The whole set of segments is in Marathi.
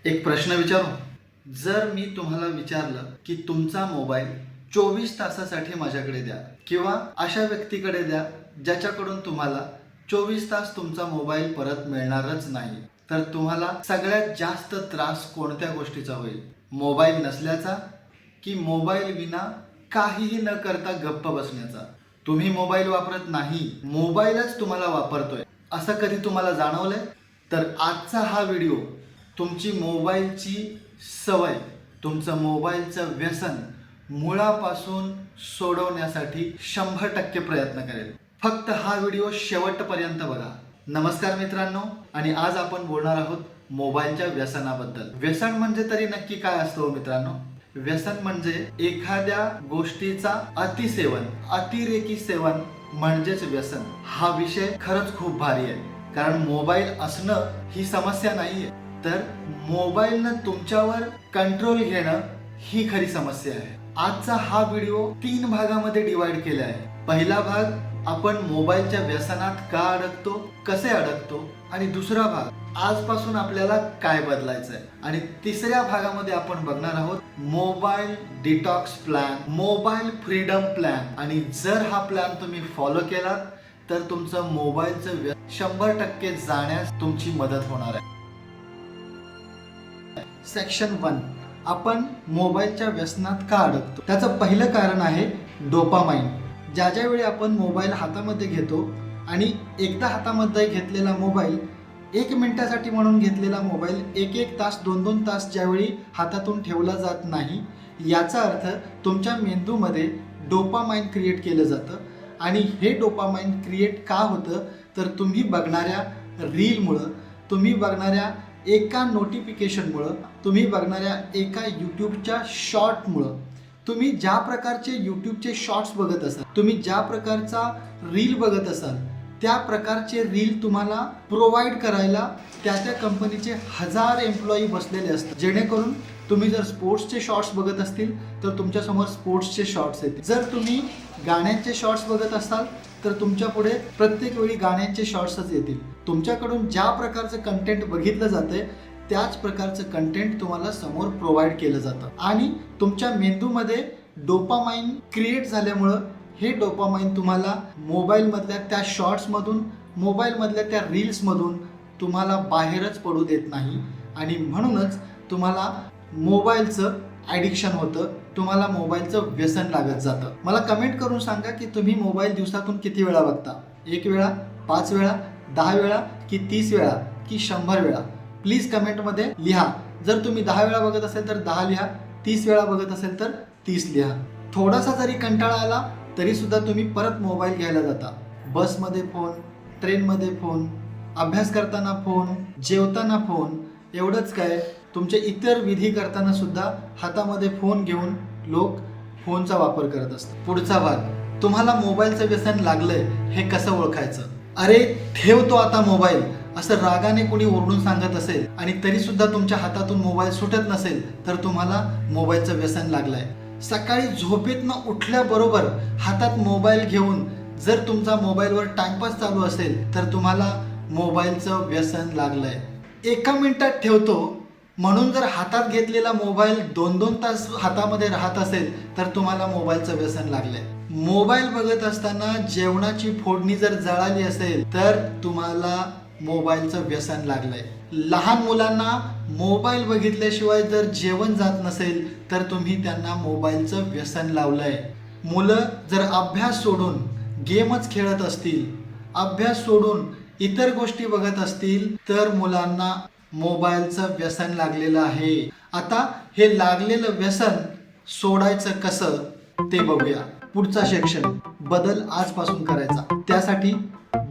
एक प्रश्न विचारू? जर मी तुम्हाला विचारलं की तुमचा मोबाईल 24 तासासाठी माझ्याकडे द्या किंवा अशा व्यक्तीकडे द्या ज्याच्याकडून तुम्हाला 24 तास तुमचा मोबाईल परत मिळणारच नाही, तर तुम्हाला सगळ्यात जास्त त्रास कोणत्या गोष्टीचा होईल? मोबाईल नसल्याचा की मोबाईल विना काहीही न करता गप्प बसण्याचा? तुम्ही मोबाईल वापरत नाही, मोबाईलच तुम्हाला वापरतोय, असं कधी तुम्हाला जाणवलंय? तर आजचा हा व्हिडिओ तुमची मोबाईलची सवय, तुमचं मोबाईलचं व्यसन मुळापासून सोडवण्यासाठी 100% प्रयत्न करेल. फक्त हा व्हिडिओ शेवटपर्यंत बघा. नमस्कार मित्रांनो, आणि आज आपण बोलणार आहोत मोबाईलच्या व्यसनाबद्दल. व्यसन म्हणजे तरी नक्की काय असतं मित्रांनो? व्यसन म्हणजे एखाद्या गोष्टीचा अतिसेवन, अतिरेकी सेवन म्हणजेच व्यसन. हा विषय खरंच खूप भारी आहे, कारण मोबाईल असणं ही समस्या नाहीये, तर मोबाईलनं तुमच्यावर कंट्रोल घेणं ही खरी समस्या आहे. आजचा हा व्हिडिओ 3 भागामध्ये डिवाइड केला आहे. पहिला भाग, आपण मोबाईलच्या व्यसनात का अडकतो, कसे अडकतो, आणि दुसरा भाग, आजपासून आपल्याला काय बदलायचं आहे. आणि तिसऱ्या भागामध्ये आपण बघणार आहोत mobile detox plan, mobile freedom plan. आणि जर हा प्लॅन तुम्ही फॉलो केला तर तुमचं मोबाईलचं 100% जाण्यास तुमची मदत होणार आहे. सेक्शन 1, आपण मोबाईलच्या व्यसनात का अडकतो. त्याचं पहिलं कारण आहे डोपामाइन. ज्या वेळी आपण मोबाईल हातामध्ये घेतो आणि एकदा हातामध्ये घेतलेला मोबाईल, 1 मिनिटासाठी म्हणून घेतलेला मोबाईल 1-1 तास, 2-2 तास ज्यावेळी हातातून ठेवला जात नाही, याचा अर्थ तुमच्या मेंदूमध्ये डोपामाइन क्रिएट केलं जातं. आणि हे डोपामाइन क्रिएट का होतं, तर तुम्ही बघणाऱ्या रीलमुळं, तुम्ही बघणाऱ्या एका नोटिफिकेशनमुळं, तुम्ही बघणाऱ्या एका यूट्यूबच्या शॉर्टमुळं. तुम्ही ज्या प्रकारचे यूट्यूबचे शॉर्ट्स बघत असाल, तुम्ही ज्या प्रकारचा रील बघत असाल, त्या प्रकारचे रील तुम्हाला प्रोव्हाइड करायला त्या कंपनीचे 1000 एम्प्लॉई बसलेले असतात, जेणेकरून तुम्ही जर स्पोर्ट्सचे शॉर्ट्स बघत असतील तर तुमच्यासमोर स्पोर्ट्सचे शॉर्ट्स येतील. जर तुम्ही गाण्यांचे शॉर्ट्स बघत असाल तर तुमच्या पुढे प्रत्येक वेळी गाण्यांचे शॉर्ट्सच येतील. तुमच्याकडून ज्या प्रकारचं कंटेंट बघितलं जाते त्याच प्रकारचं कंटेंट तुम्हाला समोर प्रोव्हाइड केलं जातं. आणि तुमच्या मेंदूमध्ये डोपामाइन क्रिएट झाल्यामुळं हे डोपामाइन तुम्हाला मोबाईलमधल्या त्या शॉर्ट्समधून, मोबाईलमधल्या त्या रील्समधून तुम्हाला बाहेरच पडू देत नाही. आणि म्हणूनच तुम्हाला मोबाईलचं ॲडिक्शन होतं, तुम्हाला मोबाईलचं व्यसन लागत जातं. मला कमेंट करून सांगा की तुम्ही मोबाईल दिवसातून किती वेळा बघता? 1 वेळा, 5 वेळा, 10 वेळा, की 30 वेळा, की 100 वेळा? प्लीज कमेंटमध्ये लिहा. जर तुम्ही 10 वेळा बघत असेल तर 10 लिहा, 30 वेळा बघत असेल तर 30 लिहा. थोडासा जरी कंटाळा आला तरी सुद्धा तुम्ही परत मोबाईल घ्यायला जाता. बसमध्ये फोन, ट्रेनमध्ये फोन, अभ्यास करताना फोन, जेवताना फोन. एवढंच काय, तुमचे इतर विधी करताना सुद्धा हातामध्ये फोन घेऊन लोक फोनचा वापर करत असतात. पुढचा भाग, तुम्हाला मोबाईलचं व्यसन लागलंय हे कसं ओळखायचं? अरे ठेवतो आता मोबाईल, असं रागाने कोणी ओरडून सांगत असेल आणि तरी सुद्धा तुमच्या हातातून मोबाईल सुटत नसेल तर तुम्हाला मोबाईलचं व्यसन लागलंय. सकाळी झोपेतनं उठल्याबरोबर हातात मोबाईल घेऊन जर तुमचा मोबाईलवर टाइमपास चालू असेल तर तुम्हाला मोबाईलचं व्यसन लागलंय. 1 मिनिटात ठेवतो म्हणून जर हातात घेतलेला मोबाईल 2-2 तास हातामध्ये राहत असेल तर तुम्हाला मोबाईलचं व्यसन लागलंय. मोबाईल बघत असताना जेवणाची फोडणी जर जळाली असेल तर तुम्हाला मोबाईलचं व्यसन लागलंय. लहान मुलांना मोबाईल बघितल्याशिवाय जर जेवण जात नसेल तर तुम्ही त्यांना मोबाईलचं व्यसन लावलंय. मुलं जर अभ्यास सोडून गेमच खेळत असतील, अभ्यास सोडून इतर गोष्टी बघत असतील तर मुलांना मोबाईलचं व्यसन लागलेलं आहे. आता हे लागलेलं व्यसन सोडायचं कसं ते बघूया. पुढचा सेक्शन, बदल आजपासून करायचा. त्यासाठी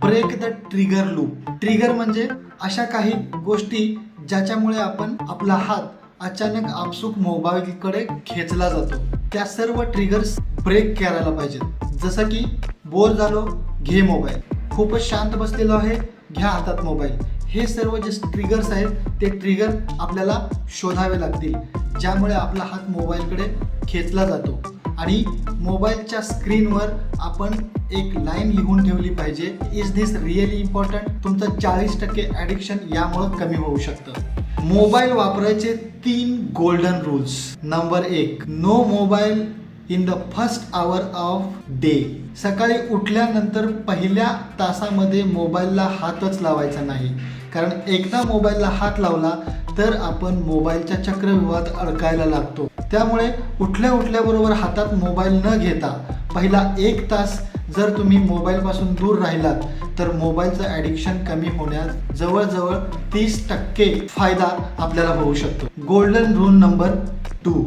break the trigger loop. Trigger म्हणजे अशा काही गोष्टी ज्याच्यामुळे आपला हात अचानक आपसूक मोबाईलकडे खेचला जातो. त्या सर्व ट्रिगर्स ब्रेक करायला पाहिजेत. जसं की बोर झालो, घे मोबाईल. खूपच शांत बसलेलो आहे, घ्या हातात मोबाईल. हे सर्व जे ट्रिगर्स आहेत ते ट्रिगर आपल्याला शोधावे लागतील, ज्यामुळे आपला हात मोबाईलकडे खेचला जातो. आणि मोबाईलच्या स्क्रीनवर आपण एक लाईन लिहून ठेवली पाहिजे, इज दिस रिअली इम्पॉर्टंट. तुमचं 40% ॲडिक्शन यामुळं कमी होऊ शकतं. मोबाईल वापरायचे 3 golden rules. Number 1, no mobile in the first hour of day. सकाळी उठल्यानंतर पहिल्या तासामध्ये मोबाईलला हातच लावायचा नाही, कारण एकदा मोबाईलला हात लावला तर आपण मोबाईलच्या चक्रव्यूहात अडकायला लागतो. त्यामुळे उठल्याबरोबर हातात मोबाईल न घेता पहिला 1 तास जर तुम्ही मोबाईलपासून दूर राहिलात तर मोबाईलचं ॲडिक्शन कमी होण्यास जवळजवळ 30% फायदा आपल्याला होऊ शकतो. गोल्डन रूल नंबर 2,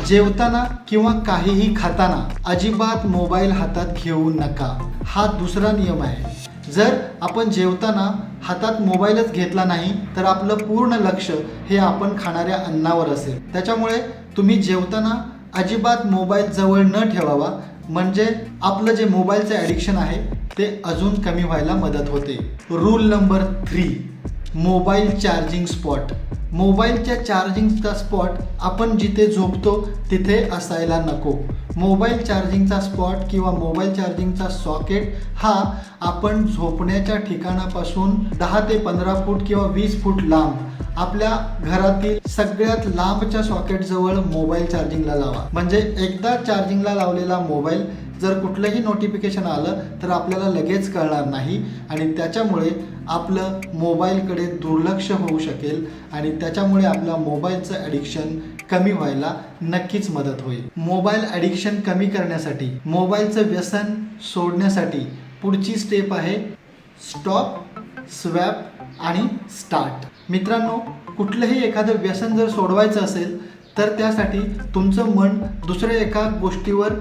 जेवताना किंवा काहीही खाताना अजिबात मोबाईल हातात घेऊ नका. हा दुसरा नियम आहे. जर आपण जेवताना हातात मोबाईलच घेतला नाही तर आपलं पूर्ण लक्ष हे आपण खाणाऱ्या अन्नावर असेल. त्याच्यामुळे तुम्ही जेवताना अजिबात मोबाईल जवळ न ठेवावा, म्हणजे आपलं जे मोबाईलचं ॲडिक्शन आहे ते अजून कमी व्हायला मदत होते. Rule number 3, mobile charging spot. मोबाईलच्या चार्जिंगचा स्पॉट आपण जिथे झोपतो तिथे असायला नको. मोबाईल चार्जिंगचा स्पॉट किंवा मोबाईल चार्जिंगचा सॉकेट हा आपण झोपण्याच्या ठिकाणापासून 10 ते 15 फूट किंवा 20 फूट लांब आपल्या घरातील सगळ्यात लांबच्या सॉकेटजवळ मोबाईल चार्जिंगला लावा. म्हणजे एकदा चार्जिंगला लावलेला मोबाईल जर कुठलंही नोटिफिकेशन आलं तर आपल्याला लगेच कळणार नाही आणि त्याच्यामुळे आपलं मोबाईलकडे दुर्लक्ष होऊ शकेल आणि त्याच्यामुळे आपल्या मोबाईलचं ॲडिक्शन कमी व्हायला नक्कीच मदत होईल. मोबाईल ॲडिक्शन कमी करण्यासाठी, मोबाईलचं व्यसन सोडण्यासाठी पुढची स्टेप आहे स्टॉप, स्वॅप आणि स्टार्ट. मित्रांनो, कुठलंही एखादं व्यसन जर सोडवायचं असेल तर त्यासाठी तुमचं मन दुसऱ्या एका गोष्टीवर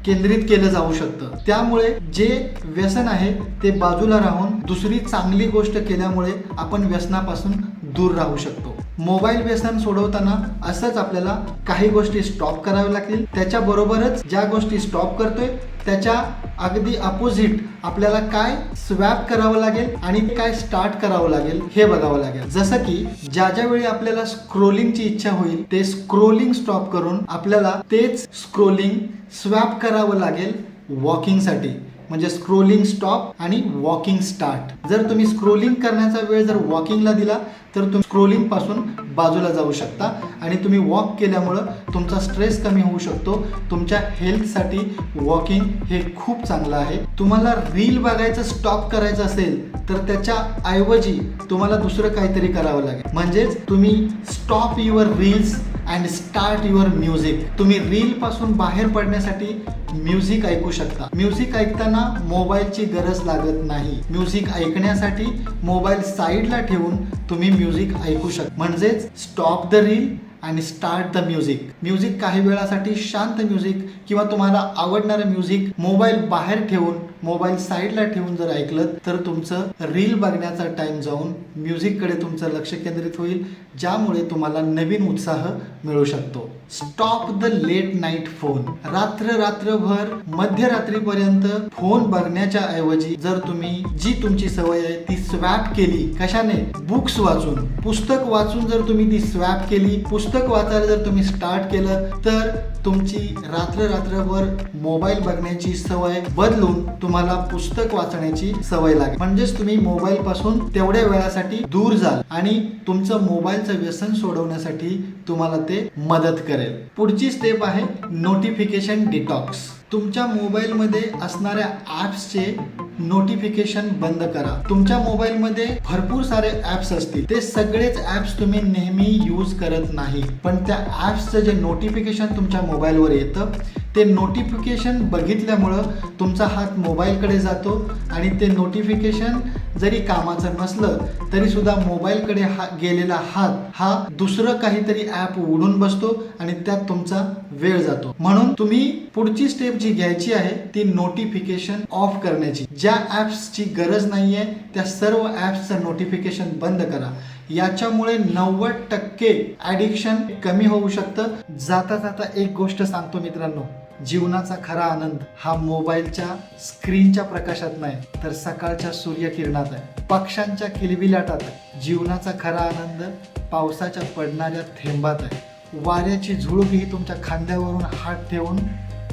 केंद्रित केलं जाऊ शकतं. त्यामुळे जे व्यसन आहे ते बाजूला राहून दुसरी चांगली गोष्ट केल्यामुळे आपण व्यसनापासून दूर राहू शकतो. मोबाईल व्यसन सोडवताना असंच आपल्याला काही गोष्टी स्टॉप कराव्या लागतील. त्याच्याबरोबरच ज्या गोष्टी स्टॉप करतोय त्याच्या अगदी अपोजिट आपल्याला काय स्वॅप करावं लागेल आणि काय स्टार्ट करावं लागेल हे बघावं लागेल. जसं की ज्या वेळी आपल्याला स्क्रोलिंगची इच्छा होईल ते स्क्रोलिंग स्टॉप करून आपल्याला तेच स्क्रोलिंग स्वॅप करावं लागेल वॉकिंगसाठी. म्हणजे स्क्रोलिंग स्टॉप आणि वॉकिंग स्टार्ट. जर तुम्ही स्क्रोलिंग करण्याचा वेळ जर वॉकिंगला दिला तर तुम्ही स्क्रोलिंग पासून बाजूला जाऊ शकता आणि तुम्ही वॉक केल्यामुळं तुमचा स्ट्रेस कमी होऊ शकतो. तुमच्या हेल्थसाठी वॉकिंग हे खूप चांगलं आहे. तुम्हाला रील बघायचं स्टॉप करायचं असेल तर त्याच्या ऐवजी तुम्हाला दुसरं काहीतरी करावं लागेल. म्हणजेच तुम्ही stop your reels and start your music. तुम्ही रील पासून बाहेर पडण्यासाठी म्युझिक ऐकू शकता. म्युझिक ऐकताना मोबाईलची गरज लागत नाही. म्युझिक ऐकण्यासाठी मोबाईल साईडला ठेवून तुम्ही म्युझिक ऐकू शकता. म्हणजेच स्टॉप द रील आणि स्टार्ट द म्युझिक. म्युझिक काही वेळासाठी शांत म्युझिक किंवा तुम्हाला आवडणारं म्युझिक मोबाईल बाहेर ठेवून, मोबाईल साईडला ठेवून जर ऐकलं तर तुमचं रील बघण्याचा टाइम जाऊन म्युझिककडे तुमचं लक्ष केंद्रित होईल, ज्यामुळे तुम्हाला नवीन उत्साह मिळू शकतो. Stop the late night phone. रात्रभर मध्यरात्रीपर्यंत फोन बघण्याच्या ऐवजी जर तुम्ही जी तुमची सवय आहे ती स्वॅप केली, कशाने? बुक्स वाचून, पुस्तक वाचून जर तुम्ही ती स्वॅप केली, पुस्तक वाचायला जर तुम्ही स्टार्ट केलं तर तुमची रात्रभर मोबाईल बघण्याची सवय बदलून तुम्हाला पुस्तक वाचण्याची सवय लागेल. म्हणजेच तुम्ही मोबाईल पासून तेवढ्या वेळासाठी दूर जाल आणि तुमचं मोबाईलचं व्यसन सोडवण्यासाठी तुम्हाला ते मदत करेल. पुढची स्टेप आहे नोटिफिकेशन डिटॉक्स. तुमच्या मोबाईलमध्ये असणाऱ्या ॲप्सचे नोटिफिकेशन बंद करा. तुमच्या मोबाईलमध्ये भरपूर सारे ॲप्स असतील, ते सगळेच ॲप्स तुम्ही नेहमी यूज करत नाही, पण त्या ॲप्सचं जे नोटिफिकेशन तुमच्या मोबाईलवर येतं ते नोटिफिकेशन बघितल्यामुळं तुमचा हात मोबाईलकडे जातो आणि ते नोटिफिकेशन जरी कामाचं नसलं तरी सुद्धा मोबाईलकडे गेलेला हात हा दुसरं काहीतरी ॲप उघडून बसतो आणि त्यात तुमचा वेळ जातो. म्हणून तुम्ही पुढची स्टेप जी घ्यायची आहे ती नोटिफिकेशन ऑफ करण्याची. ज्या ॲप्सची गरज नाहीये त्या सर्व ॲप्सचं नोटिफिकेशन बंद करा. याच्यामुळे 90% ॲडिक्शन कमी होऊ शकतं. जाता जाता एक गोष्ट सांगतो मित्रांनो, जीवनाचा खरा आनंद हा मोबाईलच्या स्क्रीनच्या प्रकाशात नाही तर सकाळच्या सूर्यकिरणात आहे, पक्ष्यांच्या किलबिलाटात आहे. जीवनाचा खरा आनंद पावसाच्या पडणाऱ्या थेंबात आहे. वाऱ्याची झुळूक ही तुमच्या खांद्यावरून हात ठेवून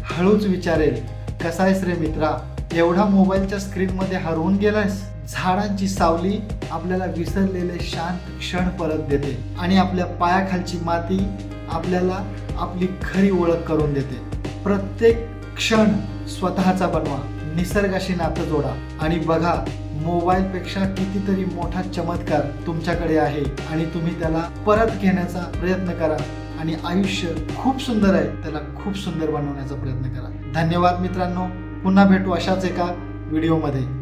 हळूच विचारेल, कसा आहेस रे मित्रा? एवढा मोबाईलच्या स्क्रीनमध्ये हरवून गेलायस? झाडांची सावली आपल्याला विसरलेले शांत क्षण परत देते आणि आपल्या पायाखालची माती आपल्याला आपली खरी ओळख करून देते. प्रत्येक क्षण स्वतःचा बनवा, निसर्गाशी नातं जोडा आणि बघा मोबाईलपेक्षा कितीतरी मोठा चमत्कार तुमच्याकडे आहे आणि तुम्ही त्याला परत घेण्याचा प्रयत्न करा आणि आयुष्य खूप सुंदर आहे, त्याला खूप सुंदर बनवण्याचा प्रयत्न करा. धन्यवाद मित्रांनो, पुन्हा भेटू अशाच एका व्हिडिओमध्ये.